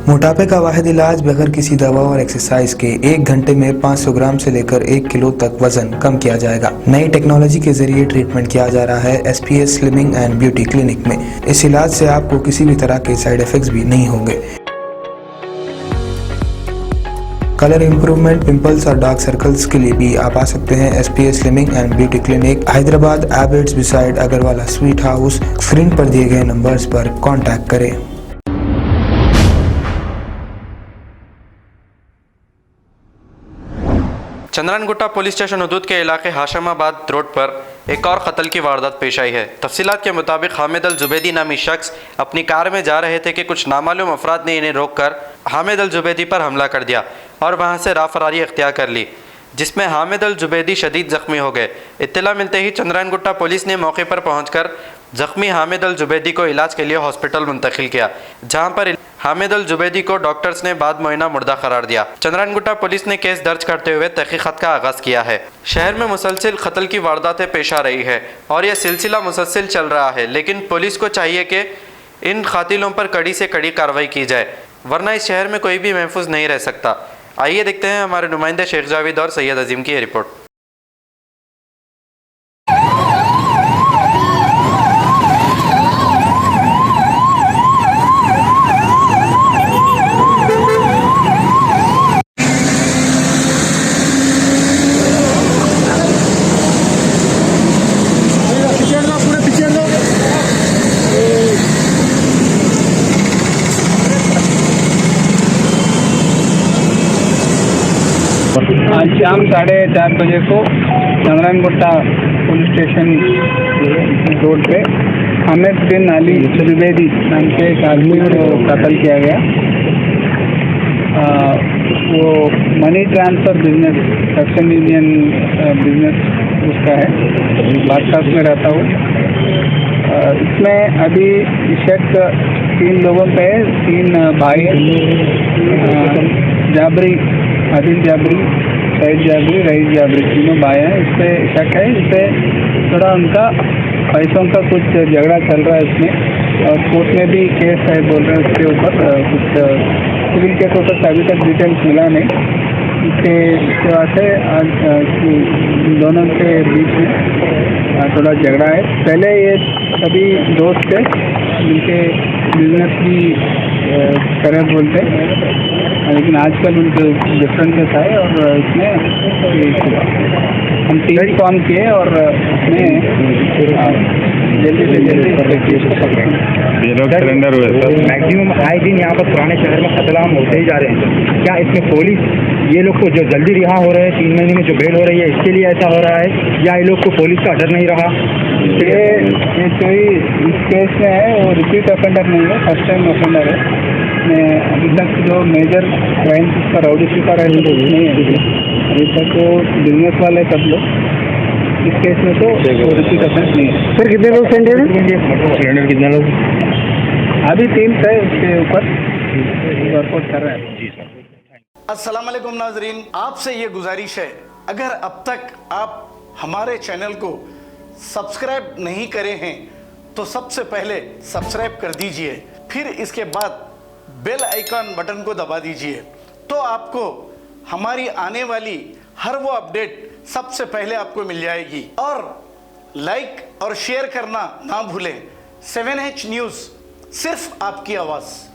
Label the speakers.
Speaker 1: मोटापे का वाहिद इलाज बगैर किसी दवा और एक्सरसाइज के 1 घंटे में 500 ग्राम से लेकर 1 किलो तक वजन कम किया जाएगा। नई टेक्नोलॉजी के जरिए ट्रीटमेंट किया जा रहा है SPS slimming and beauty clinic में। इस इलाज से आपको किसी भी तरह के साइड इफेक्ट्स भी नहीं होंगे। कलर इंप्रूवमेंट, पिंपल्स और डार्क सर्कल्स के लिए भी आप आ सकते हैं SPS slimming and beauty clinic, Hyderabad, Abids beside Agarwala sweet house. Screen पर दिए गए नंबर्स पर कॉन्टैक्ट करें।
Speaker 2: चंद्रानगुट्टा पुलिस स्टेशन हदूद के इलाके हाशमाबाद रोड पर एक और कत्ल की वारदात पेश आई है। तफसीलात के मुताबिक हामिद अल जुबैदी नामी शख्स अपनी कार में जा रहे थे कि कुछ नामालूम अफराद ने इन्हें रोककर हामिद अल जुबैदी पर हमला कर दिया और वहां से राफरारी इख्तियार कर ली, जिसमें हामिद अल जुबैदी शदीद जख्मी हो गए। इत्तला मिलते ही चंद्रानगुट्टा पुलिस ने मौके पर पहुंचकर जख्मी हामिद अल जुबैदी को इलाज के लिए हॉस्पिटल मुंतकिल किया, जहां पर हामिद अल जुबैदी को डॉक्टर्स ने बाद मुआयना मुर्दा करार दिया। चंद्रानगुट्टा पुलिस ने केस दर्ज करते हुए तहकीकात का आगाज किया है। शहर में मुसलसिल कत्ल की वारदातें पेश आ रही है और यह सिलसिला मुसलसिल चल रहा है, लेकिन पुलिस को चाहिए कि इन कातिलों पर कड़ी से कड़ी कार्रवाई की जाए, वरना इस शहर में कोई भी महफूज नहीं रह सकता। आइए देखते हैं हमारे नुमाइंदे शेख जावेद और सैयद अजीम की रिपोर्ट।
Speaker 3: आज शाम 4:30 बजे को चंद्रानगुट्टा पुलिस स्टेशन रोड पे हामिद बिन अली जुबैदी नाम के एक आदमी को कत्ल किया गया। वो money transfer business, western union business उसका है, बादशाह में रहता हूँ। इसमें अभी शक 3 लोगों पे 3 भाई जाबरी, आदिल जाबरी, सईद जाबरी, रईस जाबरी, तीनों भाई हैं। इस पर शक है। इस पर थोड़ा उनका पैसों का कुछ झगड़ा चल रहा है इसमें, और कोर्ट में भी केस है बोल रहे हैं उसके ऊपर। कुछ सिविल केस होता है, अभी तक डिटेल्स मिला नहीं। इसके वास्ते आज दोनों के बीच में थोड़ा झगड़ा है। पहले ये सभी दोस्त थे, जिनके बिजनेस भी करे बोलते, लेकिन आजकल उनके डिफरेंसेस आए और इसमें हम टीम फॉर्म किए और उसमें जल्दी से जल्दी
Speaker 4: सरेंडर हुए। सर मैक्सिमम आए दिन यहाँ पर पुराने शहर में कत्लेआम होते ही जा रहे हैं। क्या इसमें पुलिस ये लोग को जो जल्दी रिहा हो रहे हैं, 3 महीने में जो बेल हो रही है, इसके लिए ऐसा हो रहा है, या ये लोग को पुलिस का डर नहीं रहा?
Speaker 3: ये कोई इस केस में है, वो रिपीट ऑफेंडर नहीं है, फर्स्ट टाइम ऑफेंडर है। अभी तक जो मेजर क्राइम का राउडी शिकार है नहीं है अभी तक, वो बिजनेस वाले सब लोग। इस केस में तो रिपीट ऑफेंस नहीं है।
Speaker 4: सर कितने लोग सरेंडर कितने लोग?
Speaker 3: अभी 3 है, उसके ऊपर वर्कआउट कर रहे हैं।
Speaker 4: जी सर।
Speaker 5: अस्सलाम वालेकुम नाजरीन, आपसे ये गुजारिश है, अगर अब तक आप हमारे चैनल को सब्सक्राइब नहीं करे हैं तो सबसे पहले सब्सक्राइब कर दीजिए, फिर इसके बाद बेल आइकन बटन को दबा दीजिए, तो आपको हमारी आने वाली हर वो अपडेट सबसे पहले आपको मिल जाएगी। और लाइक और शेयर करना ना भूलें। 7H न्यूज़, सिर्फ आपकी आवाज़।